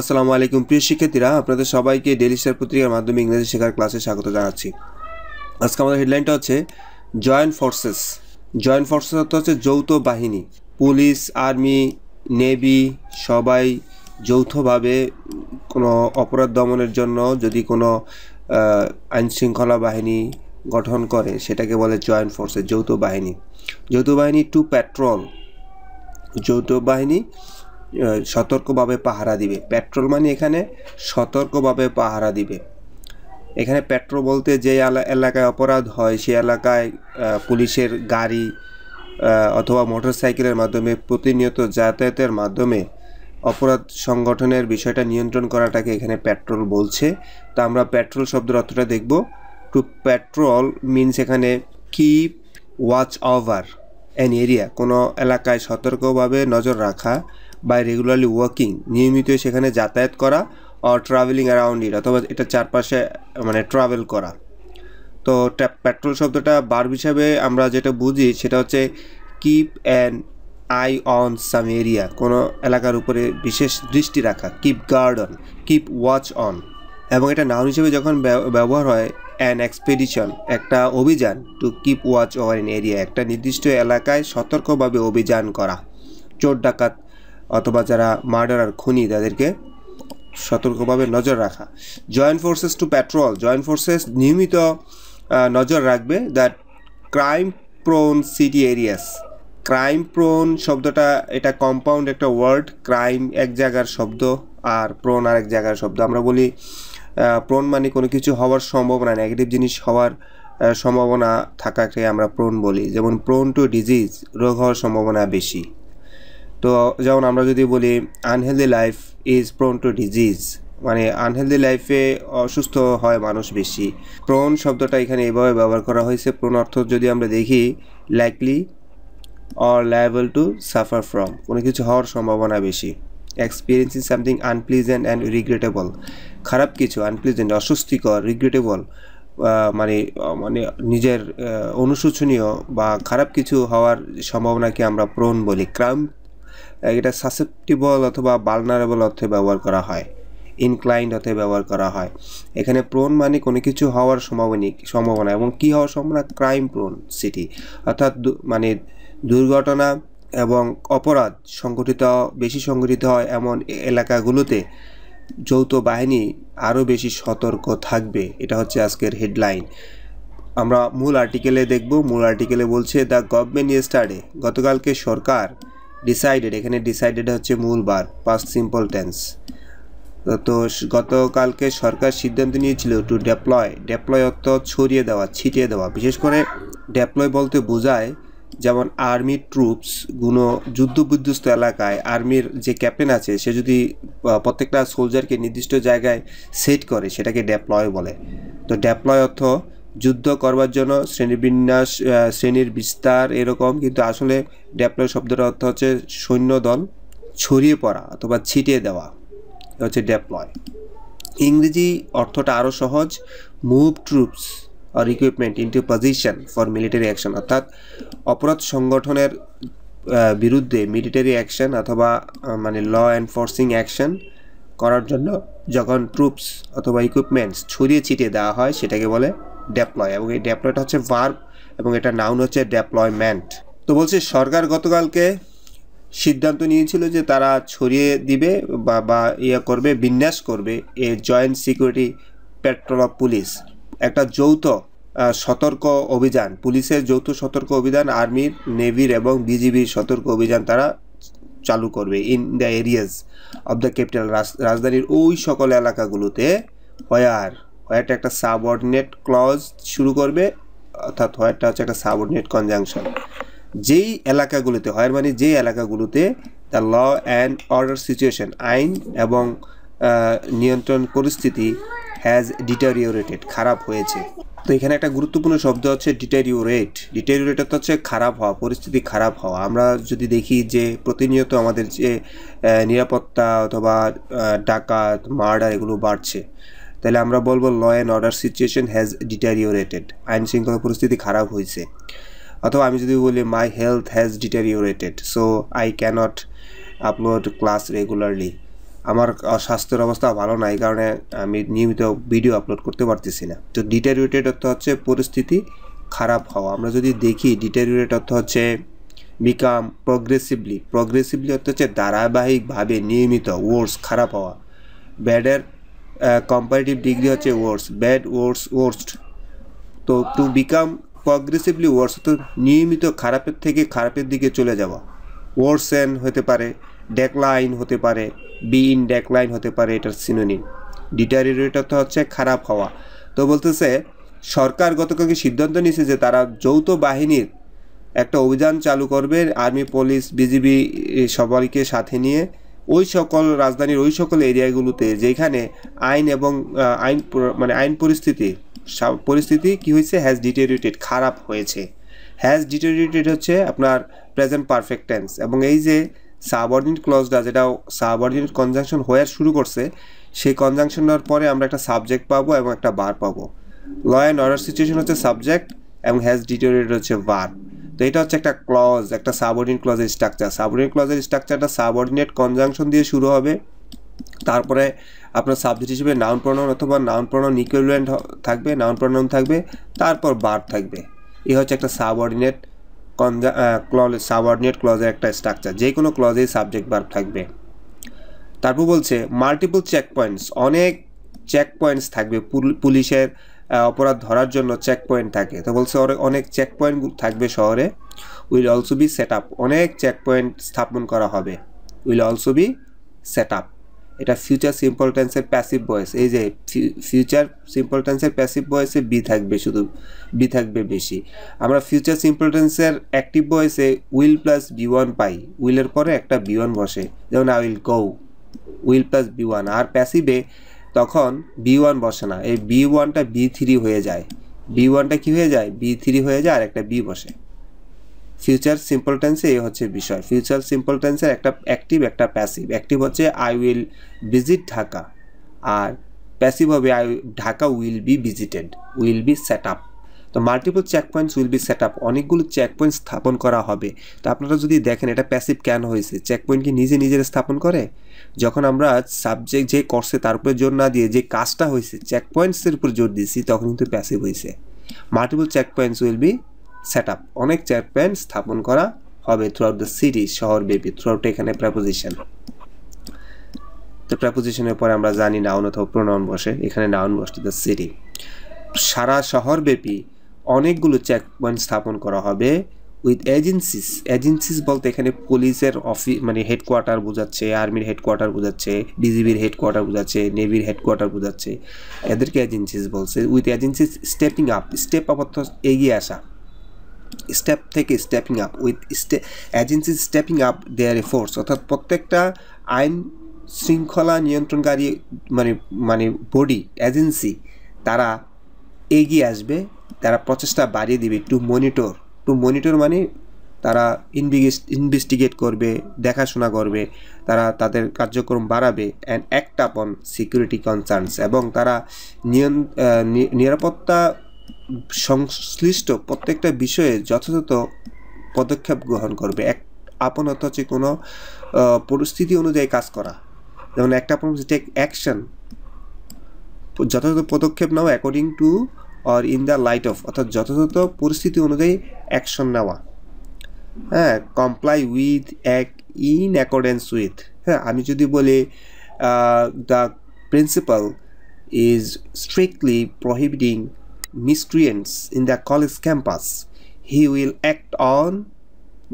আসসালামু আলাইকুম প্রিয় শিক্ষার্থীরা, আপনাদের সবাইকে ডেইলি স্টার পত্রিকার মাধ্যমে ইংরেজি শেখার ক্লাসে স্বাগত জানাচ্ছি। আজকে আমাদের হেডলাইনটা হচ্ছে জয়েন্ট ফোর্সেস। জয়েন্ট ফোর্সেস অর্থ হচ্ছে যৌথ বাহিনী। পুলিশ, আর্মি, নেভি সবাই যৌথভাবে কোনো অপরাধ দমনের জন্য যদি কোনো আইনশৃঙ্খলা বাহিনী গঠন করে সেটাকে বলে জয়েন্ট ফোর্সেস, যৌথ বাহিনী। যৌথ বাহিনী টু প্যাট্রোল, যৌথ বাহিনী সতর্কভাবে পাহারা দিবে। পেট্রোল মানে এখানে সতর্কভাবে পাহারা দিবে। এখানে পেট্রোল বলতে যে এলাকায় অপরাধ হয় সেই এলাকায় পুলিশের গাড়ি অথবা মোটরসাইকেলের মাধ্যমে প্রতিনিয়ত যাতায়াতের মাধ্যমে অপরাধ সংগঠনের বিষয়টা নিয়ন্ত্রণ করাটাকে এখানে পেট্রোল বলছে। তা আমরা পেট্রোল শব্দের অর্থটা দেখব। টু পেট্রোল মিনস এখানে keep watch over an area, কোনো এলাকায় সতর্কভাবে নজর রাখা, বাই রেগুলারলি ওয়ার্কিং, নিয়মিত সেখানে যাতায়াত করা, অর ট্রাভেলিং অ্যারাউন্ড ইট, অথবা এটা চারপাশে মানে ট্রাভেল করা। তো পেট্রোল শব্দটা ভার্ব হিসাবে আমরা যেটা বুঝি সেটা হচ্ছে keep an eye on some area, কোনো এলাকার উপরে বিশেষ দৃষ্টি রাখা, keep guard on, keep watch on. এবং এটা নাউন হিসেবে যখন ব্যবহার হয় অ্যান এক্সপেডিশন, একটা অভিযান, to keep watch over in area, একটা নির্দিষ্ট এলাকায় সতর্কভাবে অভিযান করা। চোর ডাকাত অথবা যারা মার্ডারার, খুনি, তাদেরকে সতর্কভাবে নজর রাখা। Joint forces two patrol, joint forces নিয়মিত নজর রাখবে that crime prone city areas. Crime prone শব্দটা এটা কম্পাউন্ড একটা ওয়ার্ড। ক্রাইম এক জায়গার শব্দ আর প্রোন আর এক জায়গার শব্দ। আমরা বলি প্রোন মানে কোনো কিছু হওয়ার সম্ভাবনা, নেগেটিভ জিনিস হওয়ার সম্ভাবনা থাকাকে আমরা প্রোন বলি। যেমন প্রোন টু ডিজিজ, রোগ হওয়ার সম্ভাবনা বেশি। তো যেমন আমরা যদি বলি unhealthy life is prone two disease, মানে আনহেলদি লাইফে অসুস্থ হয় মানুষ বেশি। প্রোন শব্দটা এখানে এভাবে ব্যবহার করা হয়েছে। প্রোন অর্থ যদি আমরা দেখি likely or liable to suffer from, কোনো কিছু হওয়ার সম্ভাবনা বেশি। Experiencing something unpleasant and regrettable, খারাপ কিছু, আনপ্লিজেন্ট অস্বস্তিকর, রিগ্রেটেবল মানে মানে নিজের অনুশোচনীয় বা খারাপ কিছু হওয়ার সম্ভাবনাকে আমরা প্রোন বলি। ক্রাইম এটা সাসেপ্টিবল অথবা ভালনারেবল অর্থে ব্যবহার করা হয়, ইনক্লাইন্ড অর্থে ব্যবহার করা হয়। এখানে প্রোন মানে কোনো কিছু হওয়ার সম্ভাবনা এবং কি হওয়ার সম্ভাবনা, ক্রাইম প্রোন সিটি, অর্থাৎ মানে দুর্ঘটনা এবং অপরাধ বেশি সংঘটিত হয় এমন এলাকাগুলোতে যৌথ বাহিনী আরও বেশি সতর্ক থাকবে। এটা হচ্ছে আজকের হেডলাইন। আমরা মূল আর্টিকেলে দেখব। মূল আর্টিকেলে বলছে দ্য গভর্নমেন্ট ইয়েস্টারডে, গতকালকে সরকার, ডিসাইডেড, এখানে ডিসাইডেড হচ্ছে মূল ভার্ব, পাস্ট সিম্পল টেন্স। তো গতকালকে সরকার সিদ্ধান্ত নিয়েছিল টু ডেপ্লয় অর্থ ছড়িয়ে দেওয়া, ছিটিয়ে দেওয়া। বিশেষ করে ডেপ্লয় বলতে বোঝায় যেমন আর্মি ট্রুপস কোনো যুদ্ধবিধ্বস্ত এলাকায় আর্মির যে ক্যাপ্টেন আছে সে যদি প্রত্যেকটা সোলজারকে নির্দিষ্ট জায়গায় সেট করে সেটাকে ডেপ্লয় বলে। তো ডেপ্লয় অর্থ যুদ্ধ করবার জন্য শ্রেণীবিন্যাস, শ্রেণীর বিস্তার এরকম, কিন্তু আসলে ডেপ্লয় শব্দের অর্থ হচ্ছে সৈন্যদল ছড়িয়ে পড়া অথবা ছিটিয়ে দেওয়া, হচ্ছে ডেপ্লয়। ইংরেজি অর্থটা আরও সহজ, move troops or equipment into position for military action, অর্থাৎ অপরাধ সংগঠনের বিরুদ্ধে মিলিটারি অ্যাকশন অথবা মানে ল এনফোর্সিং অ্যাকশন করার জন্য যখন ট্রুপস অথবা ইকুইপমেন্টস ছড়িয়ে ছিটিয়ে দেওয়া হয় সেটাকে বলে ডেপ্লয়। এবং এই ডেপ্লয়টা হচ্ছে ভার্ব এবং এটা নাউন হচ্ছে ডেপ্লয়মেন্ট। তো বলছে সরকার গতকালকে সিদ্ধান্ত নিয়েছিল যে তারা ছড়িয়ে দিবে বা করবে, বিন্যাস করবে এ joint security patrol of police, একটা যৌথ সতর্ক অভিযান, পুলিশের যৌথ সতর্ক অভিযান, আর্মির, নেভির এবং বিজিবির সতর্ক অভিযান তারা চালু করবে in the areas of the capital, রাজধানীর ওই সকল এলাকাগুলোতে। হোয়ারটা একটা সাবঅর্ডিনেট ক্লজ শুরু করবে, অর্থাৎ হোয়ারটা হচ্ছে একটা সাবঅর্ডিনেট কনজাংশন। যেই এলাকাগুলোতে, হোয়ার মানে যে এলাকাগুলোতে the law and order situation, আইন এবং নিয়ন্ত্রণ পরিস্থিতি হ্যাজ ডিটেরিওরেটেড, খারাপ হয়েছে। তো এখানে একটা গুরুত্বপূর্ণ শব্দ হচ্ছে ডিটেরিওরেট। ডিটেরিওরেট হচ্ছে খারাপ হওয়া, পরিস্থিতি খারাপ হওয়া। আমরা যদি দেখি যে প্রতিনিয়ত আমাদের যে নিরাপত্তা অথবা ডাকাত, মার্ডার এগুলো বাড়ছে, তাহলে আমরা বলবো law and order situation has deteriorated, আইন শৃঙ্খলা পরিস্থিতি খারাপ হয়েছে। অথবা আমি যদি বলি my health has deteriorated so I can't upload class regularly, আমার স্বাস্থ্যের অবস্থা ভালো না, এই কারণে আমি নিয়মিত ভিডিও আপলোড করতে পারতেছি না। তো ডিটেরিওরেটেড অর্থ হচ্ছে পরিস্থিতি খারাপ হওয়া। আমরা যদি দেখি ডিটেরিওরেট অর্থ হচ্ছে বিকাম প্রগ্রেসিভলি অর্থ হচ্ছে ধারাবাহিকভাবে নিয়মিত, ওয়ার্স খারাপ হওয়া। ব্যাডের কম্পারেটিভ ডিগ্রি হচ্ছে ওয়ার্স, ব্যাড ওয়ার্স্ট। তো টু বিকাম প্রগ্রেসিভলি ওয়ার্স তো নিয়মিত খারাপের থেকে খারাপের দিকে চলে যাওয়া। ওয়ার্সেন হতে পারে, ডেকলাইন হতে পারে, বি ইন ডেকলাইন হতে পারে, এটার সিনোনিম। ডিটেরিওরেট অর্থ হচ্ছে খারাপ হওয়া। তো বলতেছে সরকার গতকালকে সিদ্ধান্ত নিয়েছে যে তারা যৌথ বাহিনীর একটা অভিযান চালু করবে, আর্মি, পুলিশ, বিজিবি সবাইকে সাথে নিয়ে ওই সকল রাজধানীর ওই সকল এরিয়াগুলোতে যেখানে আইন এবং আইন পরিস্থিতি কি হয়েছে, হ্যাজ ডিটেরিওরেটেড, খারাপ হয়েছে। হ্যাজ ডিটেরিওরেটেড হচ্ছে আপনার প্রেজেন্ট পারফেক্ট টেন্স, এবং এই যে সাবঅর্ডিনেট ক্লজটা যেটা সাবঅর্ডিনেট কনজাংশন হয়ে শুরু করছে, সেই কনজাংশনের পরে আমরা একটা সাবজেক্ট পাবো এবং একটা ভার্ব পাবো। ল অ্যান্ড অর্ডার সিচুয়েশন হচ্ছে সাবজেক্ট এবং হ্যাজ ডিটেরিওরেটেড হচ্ছে ভার্ব। তো এটা হচ্ছে একটা ক্লজ, একটা সাবঅর্ডিনেট ক্লজের স্ট্রাকচার। সাবঅর্ডিনেট ক্লজের স্ট্রাকচারটা সাবঅর্ডিনেট কনজাংশন দিয়ে শুরু হবে, তারপরে আপনার সাবজেক্ট হিসেবে নাউন প্রোনাউন অথবা নাউন প্রোনাউন ইকুইভ্যালেন্ট থাকবে, নাউন প্রোনাউন থাকবে, তারপর ভার্ব থাকবে। এই হচ্ছে একটা সাবঅর্ডিনেট ক্লজের একটা স্ট্রাকচার। যে কোনো ক্লজেই সাবজেক্ট ভার্ব থাকবে। তারপর বলছে মাল্টিপল চেক পয়েন্টস, অনেক চেক পয়েন্টস থাকবে। পুলিশের অপরাধ ধরার জন্য চেক পয়েন্ট থাকে। তো বলছে অনেক চেক পয়েন্ট থাকবে শহরে। Will also be set up, অনেক চেক পয়েন্ট স্থাপন করা হবে। Will also be set up, এটা ফিউচার সিম্পল টেন্সের প্যাসিভ ভয়েস। এই যে ফিউচার সিম্পল টেন্সের প্যাসিভ ভয়েসে বি থাকবে, শুধু বি থাকবে বেশি। আমরা ফিউচার সিম্পল টেন্সের অ্যাক্টিভ ভয়েসে উইল প্লাস বি1 পাই, উইলের পরে একটা বি1 বসে, যেমন I will go, will plus বি1। আর প্যাসিভে তখন বি1 বসে না, এই বি1টা বি3 হয়ে যায়। বি1টা কি হয়ে যায়, বি3 হয়ে যায়, আর একটা বি বসে। ফিউচার সিম্পল টেন্সে এই হচ্ছে বিষয়। ফিউচার সিম্পল টেন্সের একটা অ্যাক্টিভ একটা প্যাসিভ। অ্যাক্টিভ হচ্ছে আই উইল ভিজিট ঢাকা, আর প্যাসিভ হবে Dhaka will be visited, will be set up. তো multiple check points will be set up, অনেকগুলো চেক পয়েন্ট স্থাপন করা হবে। তো আপনারা যদি দেখেন এটা প্যাসিভ কেন হয়েছে, চেক পয়েন্ট কি নিজের স্থাপন করে? যখন আমরা সাবজেক্ট যে করছে তার উপরে জোর না দিয়ে যে কাজটা হয়েছে চেক পয়েন্টসের উপর জোর দিয়েছি, তখন কিন্তু প্যাসিভ হয়েছে। Multiple check points will be set up, অনেক চেক পয়েন্ট স্থাপন করা হবে থ্রুআউট দ্য সিটি, শহরব্যাপী। থ্রুআউট এখানে প্রেপোজিশন। তো প্রেপোজিশনের পরে আমরা জানি নাউন অথবা প্রোনাউন বসে, এখানে নাউন বসে দ্য সিটি। সারা শহরব্যাপী অনেকগুলো চেক পয়েন্ট স্থাপন করা হবে উইথ এজেন্সিস বলতে এখানে পুলিশের অফিস হেডকোয়ার্টার বোঝাচ্ছে, আর্মির হেডকোয়ার্টার বোঝাচ্ছে, বিজিবির হেডকোয়ার্টার বোঝাচ্ছে, নেভির হেডকোয়ার্টার বোঝাচ্ছে, এদেরকে এজেন্সিস বলছে। With agencies stepping up, step up অর্থ এগিয়ে আসা, স্টেপ থেকে stepping up. With agencies stepping up their efforts, অর্থাৎ প্রত্যেকটা আইন শৃঙ্খলা নিয়ন্ত্রণকারী বডি, এজেন্সি, তারা এগিয়ে আসবে, তারা প্রচেষ্টা বাড়িয়ে দিবে। টু মনিটর মানে তারা ইনভেস্টিগেট করবে, দেখাশোনা করবে, তারা তাদের কার্যক্রম বাড়াবে। অ্যান্ড অ্যাক্ট আপন সিকিউরিটি কনসার্নস, এবং তারা নিরাপত্তা সংশ্লিষ্ট প্রত্যেকটা বিষয়ে যথাযথ পদক্ষেপ গ্রহণ করবে। অ্যাক্ট আপন অর্থ হচ্ছে কোনো পরিস্থিতি অনুযায়ী কাজ করা, যেমন অ্যাক্ট আপন টেক অ্যাকশন, যথাযথ পদক্ষেপ নেওয়া, according to or in the light off, অর্থাৎ যথাযথ পরিস্থিতি অনুযায়ী অ্যাকশন নেওয়া। হ্যাঁ, comply with, act in accordance with. হ্যাঁ, আমি যদি বলি the principal is strictly প্রহিবিটিং miscreants in the college campus, he will act on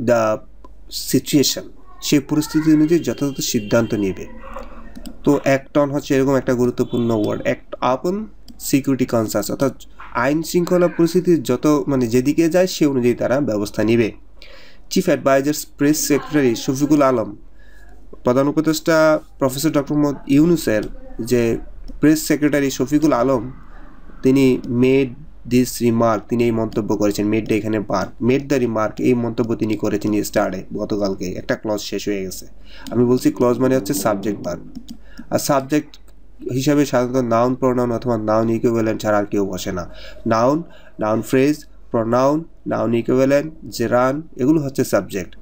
the situation, সেই পরিস্থিতি অনুযায়ী যথাযথ সিদ্ধান্ত নেবে। তো অ্যাক্ট অন হচ্ছে এরকম একটা গুরুত্বপূর্ণ ওয়ার্ড। অ্যাক্ট আপন সিকিউরিটি কনসার্নস, অর্থাৎ আইন শৃঙ্খলা পরিস্থিতি যেদিকে যায় সে অনুযায়ী তারা ব্যবস্থা নেবে। Chief adviser press secretary Shafiqul Alam, প্রধান উপদেষ্টা প্রফেসর ডক্টর মোহাম্মদ ইউনুসের যে প্রেস সেক্রেটারি শফিকুল আলম, তিনি মেড দিস রিমার্ক, তিনি এই মন্তব্য করেছেন। মেড এখানে পার্ক, মেড দ্য রিমার্ক, এই মন্তব্য তিনি করেছেন স্টার্টে, গতকালকে। একটা ক্লজ শেষ হয়ে গেছে। আমি বলছি ক্লজ মানে হচ্ছে সাবজেক্ট ভার্ব, আর সাবজেক্ট হিসাবে সাধারণত নাউন প্রোনাউন অথবা নাউন ইকুইভ্যালেন্ট ছাড়া আর কেউ বসে না। Noun phrase, pronoun, noun equivalent, gerund, এগুলো হচ্ছে সাবজেক্ট।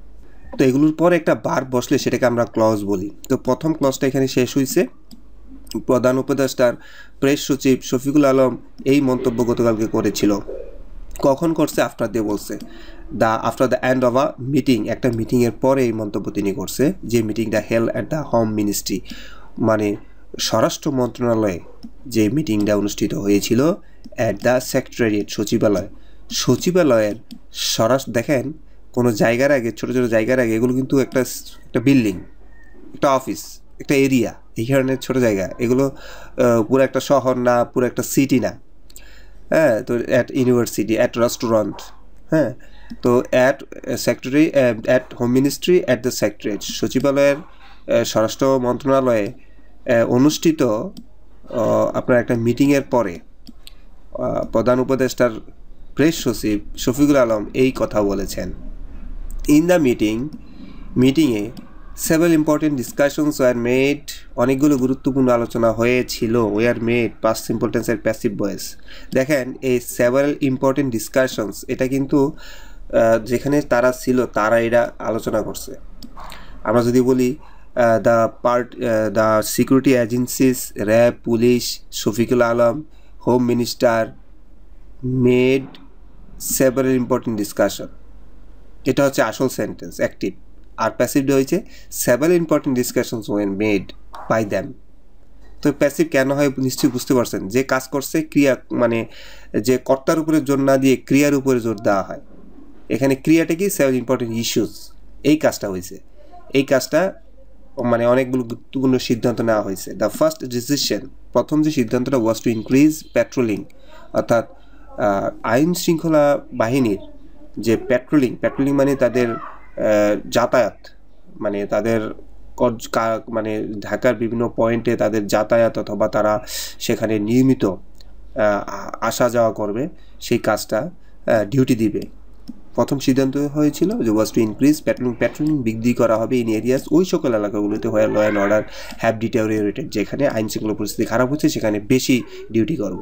তো এগুলোর পরে একটা ভার্ব বসলে সেটাকে আমরা ক্লজ বলি। তো প্রথম ক্লজটা এখানে শেষ হয়েছে। প্রধান উপদেষ্টার প্রেস সচিব শফিকুল আলম এই মন্তব্য গতকালকে করেছিল। কখন করছে? আফটার দিয়ে বলছে after the end of a meeting, একটা মিটিংয়ের পরে এই মন্তব্য তিনি করছে, যে মিটিংটা হেল অ্যাট দ্য হোম মিনিস্ট্রি, মানে স্বরাষ্ট্র মন্ত্রণালয়ে যে মিটিংটা অনুষ্ঠিত হয়েছিল অ্যাট দ্য সেক্রেটারিয়েট, সচিবালয়ের দেখেন কোনো জায়গার আগে, ছোটো ছোটো জায়গার আগে, এগুলো কিন্তু একটা বিল্ডিং, একটা অফিস, একটা এরিয়া, এই ধরনের ছোটো জায়গা, এগুলো পুরো একটা শহর না, পুরো একটা সিটি না। হ্যাঁ, তো অ্যাট ইউনিভার্সিটি, অ্যাট রেস্টুরেন্ট, হ্যাঁ, তো at secretary, at home ministry, at the secretariat, সচিবালয়ের স্বরাষ্ট্র মন্ত্রণালয়ে অনুষ্ঠিত আপনার একটা মিটিংয়ের পরে প্রধান উপদেষ্টার প্রেস সচিব শফিকুল আলম এই কথা বলেছেন। ইন দ্য মিটিংয়ে several important discussions war made, অনেকগুলো গুরুত্বপূর্ণ আলোচনা হয়েছিল। ওয়ার মেড পাস্ট সিম্পল টেন্সের প্যাসিভ ভয়েস। দেখেন এই সেভারাল ইম্পর্টেন্ট ডিসকাশনস, এটা কিন্তু যেখানে তারা ছিল তারা এটা আলোচনা করছে। আমরা যদি বলি the security agencies, RAB, police, Shafiqul Alam, home minister made several important discussion, এটা হচ্ছে আসল সেন্টেন্স অ্যাক্টিভ। আর প্যাসিভটা হয়েছে several important discussions were made by them. তো প্যাসিভ কেন হয় নিশ্চয়ই বুঝতে পারছেন, যে কাজ করছে ক্রিয়া, মানে যে কর্তার উপরে জোর না দিয়ে ক্রিয়ার উপরে জোর দেওয়া হয়। এখানে ক্রিয়াটা কি? সেভারাল ইম্পর্টেন্ট ইস্যুস, এই কাজটা হয়েছে। এই কাজটা মানে অনেকগুলো গুরুত্বপূর্ণ সিদ্ধান্ত নেওয়া হয়েছে। দ্য ফার্স্ট ডিসিশন, প্রথম যে সিদ্ধান্তটা ওয়াজ টু ইনক্রিজ পেট্রোলিং, অর্থাৎ আইন শৃঙ্খলা বাহিনীর যে পেট্রোলিং মানে তাদের যাতায়াত, মানে তাদের মানে ঢাকার বিভিন্ন পয়েন্টে তাদের যাতায়াত, অথবা তারা সেখানে নিয়মিত আসা যাওয়া করবে, সেই কাজটা ডিউটি দিবে। প্রথম সিদ্ধান্ত হয়েছিল যে ওয়াজ টু ইনক্রিজ পেট্রোলিং বৃদ্ধি করা হবে ইন এরিয়াস, ওই সকল এলাকাগুলোতে হোয়ার ল অ্যান্ড অর্ডার হ্যাভ ডিটেরিওরেটেড, যেখানে আইন শৃঙ্খলা পরিস্থিতি খারাপ হচ্ছে সেখানে বেশি ডিউটি করব।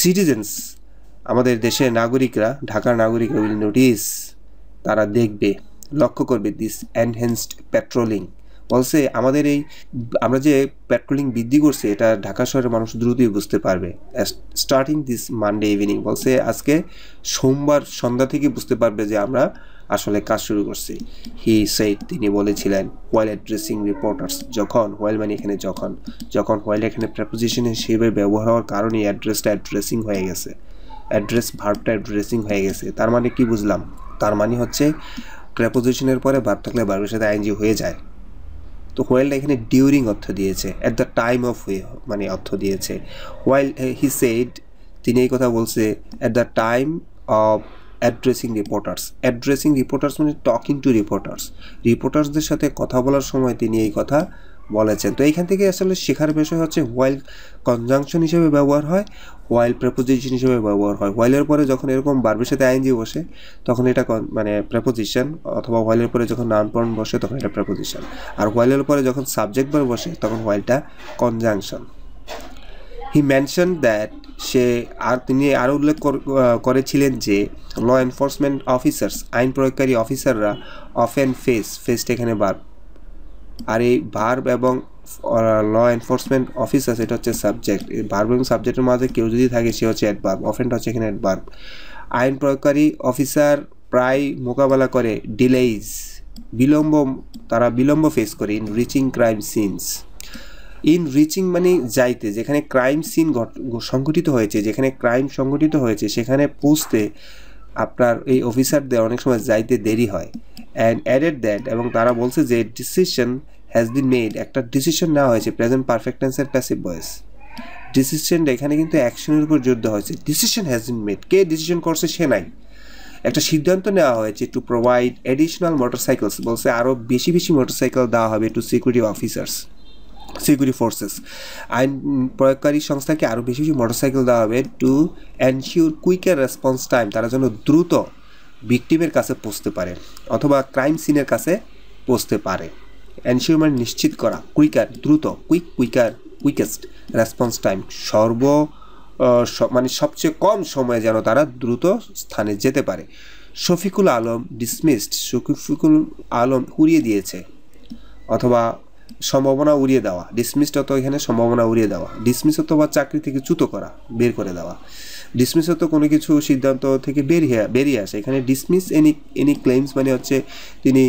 সিটিজেন্স, আমাদের দেশের নাগরিকরা, ঢাকার নাগরিকরা উইল নোটিস, তারা দেখবে, লক্ষ্য করবে দিস এনহ্যান্সড পেট্রোলিং, বলছে আমাদের আমরা যে পেট্রোলিং বৃদ্ধি করছে এটা ঢাকা শহরের মানুষ দ্রুতই বুঝতে পারবে। স্টার্টিং দিস মানডে ইভিনিং, বলছে আজকে সোমবার সন্ধ্যা থেকে বুঝতে পারবে যে আমরা আসলে কাজ শুরু করছি। হি সেইড, তিনি বলেছিলেন, হোয়াইল অ্যাড্রেসিং রিপোর্টার্স, হোয়াইল মানে এখানে হোয়াইল এখানে প্রেপোজিশন হিসেবে ব্যবহার হওয়ার কারণে অ্যাড্রেসিং হয়ে গেছে, ভার্বটা অ্যাড্রেসিং হয়ে গেছে। তার মানে কি বুঝলাম? তার মানে হচ্ছে প্রেপোজিশনের পরে ভার্ব থাকলে ভার্বের সাথে আইএনজি হয়ে যায়। তো হোয়াইলটা এখানে ডিউরিং অর্থ দিয়েছে, অ্যাট দ্য টাইম অফ মানে অর্থ দিয়েছে। হোয়াইল হি সেইড, তিনি এই কথা বলছে, at the time of addressing reporters মানে টকিং টু রিপোর্টার্সদের সাথে কথা বলার সময় তিনি এই কথা বলেছেন। তো এইখান থেকে আসলে শেখার বিষয় হচ্ছে হোয়াইল কনজাংশন হিসেবে ব্যবহার হয়, হোয়াইল প্রেপোজিশন হিসেবে ব্যবহার হয়। হোয়াইলের পরে যখন এরকম ভার্বের সাথে আইএনজি বসে তখন এটা মানে প্রেপোজিশন, অথবা হোয়াইলের পরে যখন নাউন প্রনাউন বসে তখন এটা প্রেপোজিশন, আর হোয়াইলের পরে যখন সাবজেক্ট ভার্ব বসে তখন হোয়াইলটা কনজাংশন। হি মেনশন দ্যাট, তিনি আরও উল্লেখ করেছিলেন যে ল এনফোর্সমেন্ট অফিসার্স, আইন প্রয়োগকারী অফিসাররা অফেন ফেসটা এখানে ভার্ব, আর এই ভার্ব এবং ল এনফোর্সমেন্ট অফিসার্স এটা হচ্ছে সাবজেক্ট। এই ভার্ব এবং সাবজেক্টের মাঝে কেউ যদি থাকে সে হচ্ছে অ্যাডভার্ব, অফেনটা হচ্ছে এখানে অ্যাডভার্ব। আইন প্রয়োগকারী অফিসার প্রায় মোকাবেলা করে ডিলেইজ, তারা বিলম্ব ফেস করে in reaching crime scenes. In reaching মানে যাইতে, যেখানে ক্রাইম সিন সংঘটিত হয়েছে সেখানে পৌঁছতে আপনার এই অফিসারদের অনেক সময় যাইতে দেরি হয়। অ্যান্ড অ্যাডেড দ্যাট, এবং তারা বলছে যে ডিসিশন হ্যাজ বিন মেড, একটা ডিসিশন নেওয়া হয়েছে, প্রেজেন্ট পারফেক্ট টেন্সের প্যাসিভ ভয়েস। ডিসিশনটা এখানে কিন্তু অ্যাকশনের উপর জোর দেওয়া হয়েছে। Decision has been made, K decision করছে সে নাই, একটা সিদ্ধান্ত নেওয়া হয়েছে টু প্রোভাইড এডিশনাল মোটরসাইকেলস, বলছে আরও বেশি মোটরসাইকেল দেওয়া হবে টু সিকিউরিটি ফোর্সেস, আইন প্রয়োগকারী সংস্থাকে আরও বেশি মোটরসাইকেল দেওয়া হবে to ensure quicker response time, তারা যেন দ্রুত ভিকটিমের কাছে পৌঁছতে পারে অথবা ক্রাইম সিনের কাছে পৌঁছতে পারে। এনশিওর মানে নিশ্চিত করা, দ্রুত, কুইকেস্ট রেসপন্স টাইম, মানে সবচেয়ে কম সময়ে যেন তারা দ্রুত স্থানে যেতে পারে। শফিকুল আলম ডিসমিসড, শফিকুল আলম উড়িয়ে দিয়েছে, অথবা সম্ভাবনা উড়িয়ে দেওয়া। ডিসমিসড অত এখানে সম্ভাবনা উড়িয়ে দেওয়া। ডিসমিস অথবা চাকরি থেকে চ্যুত করা, বের করে দেওয়া। ডিসমিস হতো কোনো কিছু সিদ্ধান্ত থেকে বেরিয়ে আসে। এখানে ডিসমিস এনি ক্লেইমস মানে হচ্ছে তিনি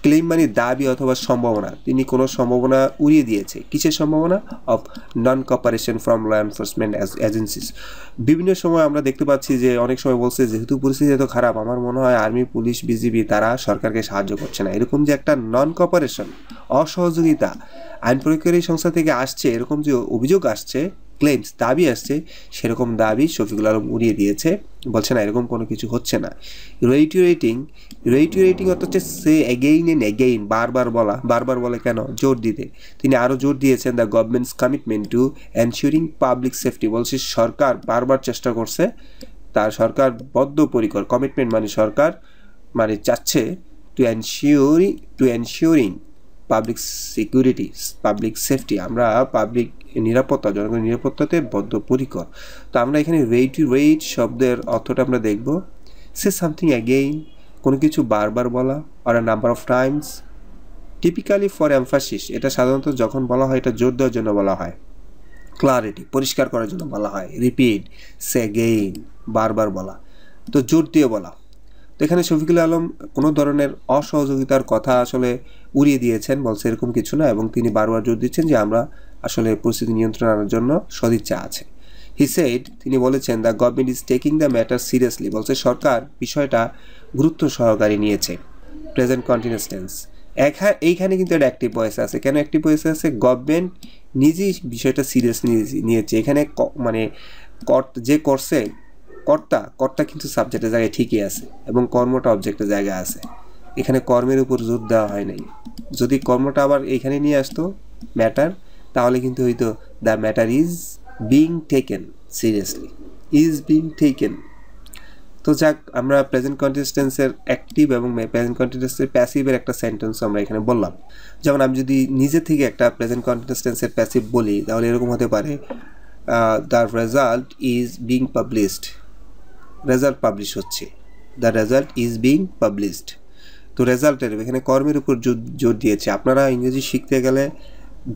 ক্লেইম মানে দাবি অথবা সম্ভাবনা, তিনি কোনো সম্ভাবনা উড়িয়ে দিয়েছে। কিসের সম্ভাবনা? Of non cooperation from law enforcement agencies. বিভিন্ন সময় আমরা দেখতে পাচ্ছি যে অনেক সময় বলছে যেহেতু পরিস্থিতি এত খারাপ, আমার মনে হয় আর্মি, পুলিশ, বিজিবি তারা সরকারকে সাহায্য করছে না, এরকম যে একটা নন কপারেশন, অসহযোগিতা আইন প্রয়োগকারী সংস্থা থেকে আসছে, এরকম যে অভিযোগ আসছে, ক্লেমস দাবি আসছে, সেরকম দাবি শফিকুল আলম উড়িয়ে দিয়েছে, বলছে না এরকম কোনো কিছু হচ্ছে না। রেইটিউরেটিং অর্থ হচ্ছে সে এগেইন এন্ড এগেইন, বারবার বলে কেন? জোর দিতে। তিনি আরও জোর দিয়েছেন the government's commitment to ensuring public safety, বলছে সরকার বারবার চেষ্টা করছে, তার সরকার বদ্ধপরিকর, কমিটমেন্ট মানে সরকার মানে চাচ্ছে to ensuring public security, public safety, আমরা পাবলিক নিরাপত্তা, জনগণের নিরাপত্তাতে বদ্ধপরিকর। তো আমরা এখানে রেইট শব্দের অর্থটা আমরা দেখব। সে সামথিং অ্যাগেইন, কোনো কিছু বারবার বলা, আর a number of times, typically for emphasis, এটা সাধারণত যখন বলা হয় এটা জোর দেওয়ার জন্য বলা হয়। ক্লারিটি, পরিষ্কার করার জন্য বলা হয়। রিপিট, সে অ্যাগেইন, বারবার বলা, তো জোর দিয়ে বলা। তো এখানে শফিকুল আলম কোনো ধরনের অসহযোগিতার কথা আসলে উড়িয়ে দিয়েছেন, বলছে এরকম কিছু না, এবং তিনি বারবার জোর দিচ্ছেন যে আমরা আসলে পরিস্থিতি নিয়ন্ত্রণ আনার জন্য সদিচ্ছা আছে। হি সেড, তিনি বলেছেন the government is taking the matter seriously, বলছে সরকার বিষয়টা গুরুত্ব সহকারে নিয়েছে। প্রেজেন্ট কন্টিনিউয়াস টেন্স, এইখানে কিন্তু একটা অ্যাক্টিভ ভয়েস আছে। কেন অ্যাক্টিভ ভয়েস আছে? গভর্নমেন্ট নিজেই বিষয়টা সিরিয়াস নিয়েছে। এখানে মানে যে করছে কর্তা কিন্তু সাবজেক্টের জায়গায় ঠিকই আছে, এবং কর্মটা অবজেক্টের জায়গায় আছে। এখানে কর্মের উপর জোর দেওয়া হয় নাই। যদি কর্মটা আবার এখানে নিয়ে আসতো ম্যাটার, তাহলে কিন্তু হয়তো the matter is being taken seriously, is being taken. তো যাক, আমরা প্রেজেন্ট কন্টিনিউয়াস টেন্সের অ্যাক্টিভ এবং প্রেজেন্ট কন্টিনিউয়াসের প্যাসিভের একটা সেন্টেন্স আমরা এখানে বললাম। যেমন আমি যদি নিজে থেকে একটা প্রেজেন্ট কন্টিনিউয়াস টেন্সের প্যাসিভ বলি, তাহলে এরকম হতে পারে the result is being published, result publish হচ্ছে, the result is being published. তো রেজাল্টের এখানে কর্মের উপর জোর দিয়েছে। আপনারা ইংরেজি শিখতে গেলে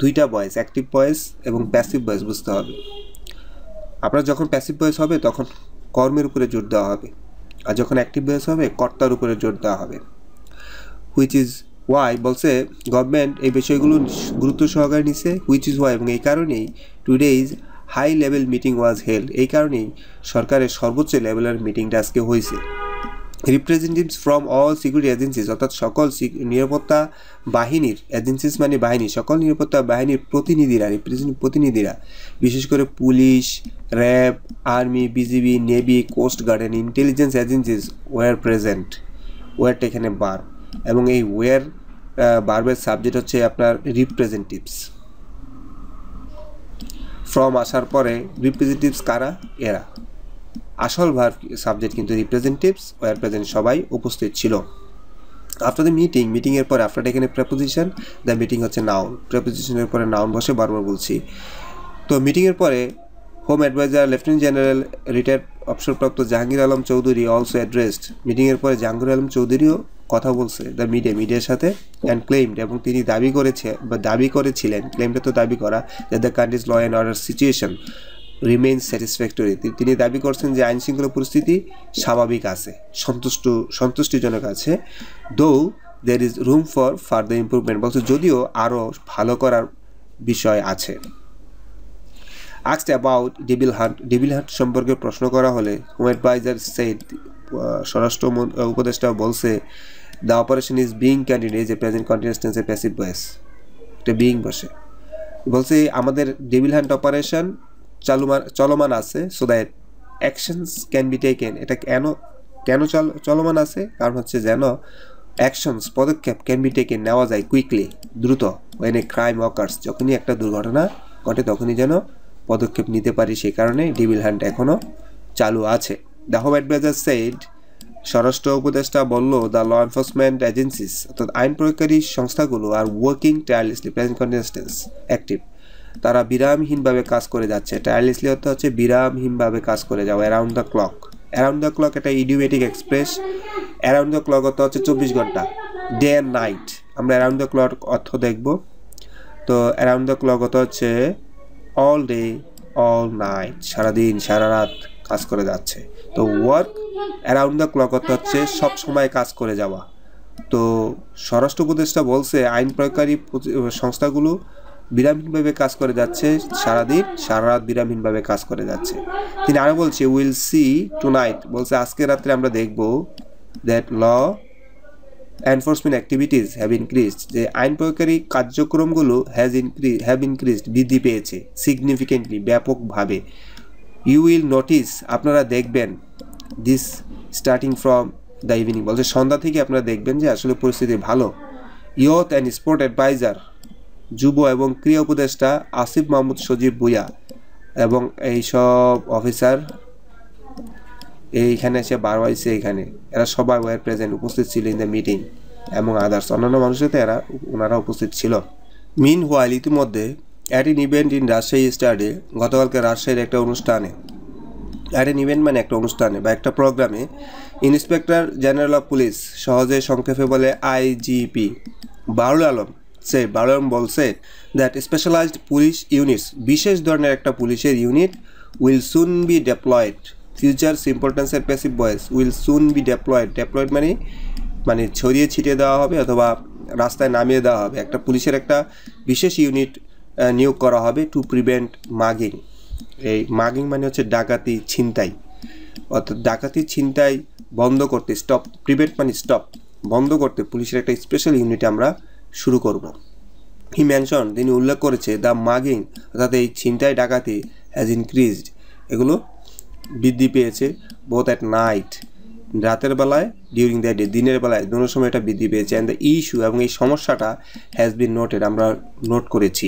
দুইটা ভয়েস, অ্যাক্টিভ ভয়েস এবং প্যাসিভ ভয়েস বুঝতে হবে। আপনার যখন প্যাসিভ ভয়েস হবে তখন কর্মের উপরে জোর দেওয়া হবে, আর যখন অ্যাক্টিভ ভয়েস হবে কর্তার উপরে জোর দেওয়া হবে। হুইচ ইজ ওয়াই, বলছে গভর্নমেন্ট এই বিষয়গুলো গুরুত্ব সহকারে নিছে। হুইচ ইজ ওয়াই, এবং এই কারণেই today is high level meeting was held, এই কারণেই সরকারের সর্বোচ্চ লেভেলের মিটিংটা আজকে হয়েছে। Representatives from all security agencies, অর্থাৎ সকল নিরাপত্তা বাহিনীর, এজেন্সিস মানে বাহিনী, সকল নিরাপত্তা বাহিনীর প্রতিনিধিরা, বিশেষ করে police, RAB, army, BGB, navy, coast guard and intelligence agencies were present. ওয়ারটা এখানে বার, এবং এই ওয়ার বার্বের সাবজেক্ট হচ্ছে আপনার রিপ্রেজেন্টেটিভস। ফ্রম আসার পরে রিপ্রেজেন্টেটিভস কারা? এরা। আসল ভার্ব সাবজেক্ট কিন্তু রিপ্রেজেন্টেটিভস, ওয়ার প্রেজেন্ট, সবাই উপস্থিত ছিল। আফটার দ্য মিটিংয়ের পরে, আফটারটা এখানে প্রেপোজিশন, দ্য মিটিং হচ্ছে নাউন, প্রেপোজিশনের পরে নাউন বসে, বারবার বলছি। তো মিটিংয়ের পরে home adviser lieutenant general retired অবসরপ্রাপ্ত জাহাঙ্গীর আলম চৌধুরী অলসো অ্যাড্রেসড, মিটিংয়ের পরে জাহাঙ্গীর আলম চৌধুরীও কথা বলছে দ্য মিডিয়ার সাথে, অ্যান্ড ক্লেইমড, এবং তিনি দাবি করেছিলেন, ক্লেইমটা তো দাবি করা, যে the country's law and order situation remain satisfactory, তিনি দাবি করছেন যে আইন শৃঙ্খলা পরিস্থিতি স্বাভাবিক আছে, সন্তুষ্টিজনক আছে। দো there is room for further improvement, বলছে যদিও আরও ভালো করার বিষয় আছে। আস্কড অ্যাবাউট ডেভিল হান্ট সম্পর্কে প্রশ্ন করা হলে হোম অ্যাডভাইজার সেড, স্বরাষ্ট্র উপদেষ্টা বলছে the operation is being continue, যে প্রেজেন্ট কন্টিনিউয়াস টেন্সের প্যাসিভ ভয়েস, এটা বিং বসে, বলছে আমাদের ডেভিল হান্ট অপারেশন চলমান আছে, so that actions can be taken, এটা কেন চলমান আছে? কারণ হচ্ছে যেন অ্যাকশনস পদক্ষেপ ক্যান বি টেকেন নেওয়া যায় কুইকলি, দ্রুত, ওয়েন এ ক্রাইম অকার্স, যখনই একটা দুর্ঘটনা ঘটে তখনই যেন পদক্ষেপ নিতে পারি, সেই কারণে ডেভিল হান্ট এখনও চালু আছে। দ্য হোম অ্যাডভাইজার সেড, স্বরাষ্ট্র উপদেষ্টা বলল দ্য ল এনফোর্সমেন্ট এজেন্সিস, অর্থাৎ আইন প্রয়োগকারী সংস্থাগুলো are working tirelessly, present continuous tense active, তারা বিরামহীনভাবে কাজ করে যাচ্ছে। টায়ারলেসলি অর্থ হচ্ছে বিরামহীনভাবে কাজ করে যাওয়া। অ্যারাউন্ড দ্য ক্লক এটা idiomatic express, around the clock অর্থ হচ্ছে 24 ঘন্টা, ডে অ্যান্ড নাইট। আমরা অ্যারাউন্ড দ্য ক্লক অর্থ দেখব। তো অ্যারাউন্ড দ্য ক্লক অর্থ হচ্ছে অল ডে অল নাইট, সারাদিন সারা রাত কাজ করে যাচ্ছে। তো ওয়ার্ক অ্যারাউন্ড দ্য ক্লক অর্থ হচ্ছে সব সময় কাজ করে যাওয়া। তো স্বরাষ্ট্র উপদেষ্টা বলছে আইন প্রয়োগকারী সংস্থাগুলো বিরামহীনভাবে কাজ করে যাচ্ছে, সারাদিন সারা রাত বিরামহীনভাবে কাজ করে যাচ্ছে। তিনি আরও বলছে উইল সি টুনাইট, বলছে আজকে রাত্রে আমরা দেখব that law enforcement activities have increased, যে আইন প্রয়োগকারী কার্যক্রমগুলো হ্যাভ ইনক্রিজড, বৃদ্ধি পেয়েছে, সিগনিফিকেন্টলি, ব্যাপকভাবে। ইউ উইল নোটিস, আপনারা দেখবেন, this starting from the evening, বলছে সন্ধ্যা থেকে আপনারা দেখবেন যে আসলে পরিস্থিতি ভালো। ইয়ুথ অ্যান্ড স্পোর্ট অ্যাডভাইজার, যুব এবং ক্রীড়া উপদেষ্টা আসিফ মাহমুদ সজীব ভুঁইয়া এবং এইসব অফিসার এইখানে এসে বার হয়েছে, এখানে এরা সবাই ওয়ার প্রেজেন্ট, উপস্থিত ছিল ইন দ্য মিটিং, এবং আদার্স অন্যান্য মানুষের সাথে ওনারা উপস্থিত ছিল। মিন হোয়াইল, ইতিমধ্যে at N event in Rajshahi study, গতকালকে রাজশাহীর একটা অনুষ্ঠানে, অ্যাট এন ইভেন্ট মানে একটা অনুষ্ঠানে বা একটা প্রোগ্রামে, ইন্সপেক্টর জেনারেল অফ পুলিশ, সহজে সংক্ষেপে বলে আইজিপি, বারুল আলম বলছে দ্যাট স্পেশালাইজড পুলিশ ইউনিটস, বিশেষ ধরনের একটা পুলিশের unit, will soon be deployed, future ইম্পর্টেন্সের passive voice, will soon be deployed মানে ছড়িয়ে ছিটিয়ে দেওয়া হবে অথবা রাস্তায় নামিয়ে দেওয়া হবে। একটা পুলিশের একটা বিশেষ ইউনিট নিয়োগ করা হবে টু প্রিভেন্ট মাগিং। এই মাগিং মানে হচ্ছে ডাকাতি, ছিনতাই, অর্থাৎ ডাকাতি ছিনতাই বন্ধ করতে, স্টপ, প্রিভেন্ট মানে স্টপ, বন্ধ করতে পুলিশের একটা স্পেশাল ইউনিট আমরা শুরু করব। হি মেনশন, তিনি উল্লেখ করেছে দ্য মাগিং, অর্থাৎ এই ছিনতাই ডাকাতি হ্যাজ ইনক্রিজড, এগুলো বৃদ্ধি পেয়েছে, বোথ অ্যাট নাইট, রাতের বেলায়, ডিউরিং দ্য ডে, দিনের বেলায়, দুটোর সময় এটা বৃদ্ধি পেয়েছে। অ্যান্ড দ্য ইস্যু, এবং এই সমস্যাটা হ্যাজ বিন নোটেড, আমরা নোট করেছি।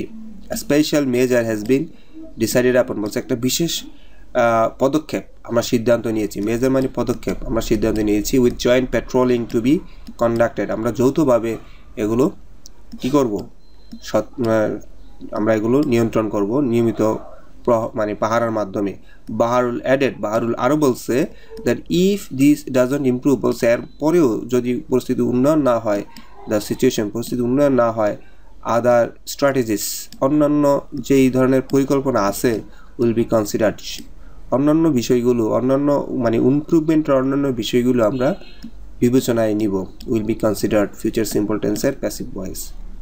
Special measure has been decided আপন, বলছে একটা বিশেষ পদক্ষেপ আমরা সিদ্ধান্ত নিয়েছি, মেজার মানে পদক্ষেপ, আমরা সিদ্ধান্ত নিয়েছি। With joint patrolling to be conducted, আমরা যৌথভাবে এগুলো কী করব, আমরা এগুলো নিয়ন্ত্রণ করব নিয়মিত মানে পাহারার মাধ্যমে। বাহারুল আরও বলছে that if this doesn't improve, বলছে এর পরেও যদি পরিস্থিতি উন্নয়ন না হয়, দ্য সিচুয়েশন, পরিস্থিতি উন্নয়ন না হয়, আদার স্ট্র্যাটেজিস, অন্যান্য যেই ধরনের পরিকল্পনা আছে, উইল বি কনসিডার্ড, অন্যান্য বিষয়গুলো, অন্যান্য মানে ইমপ্রুভমেন্টের অন্যান্য বিষয়গুলো আমরা বিবেচনায় নিব। Will be considered, future simple টেন্সের প্যাসিভ ভয়েস।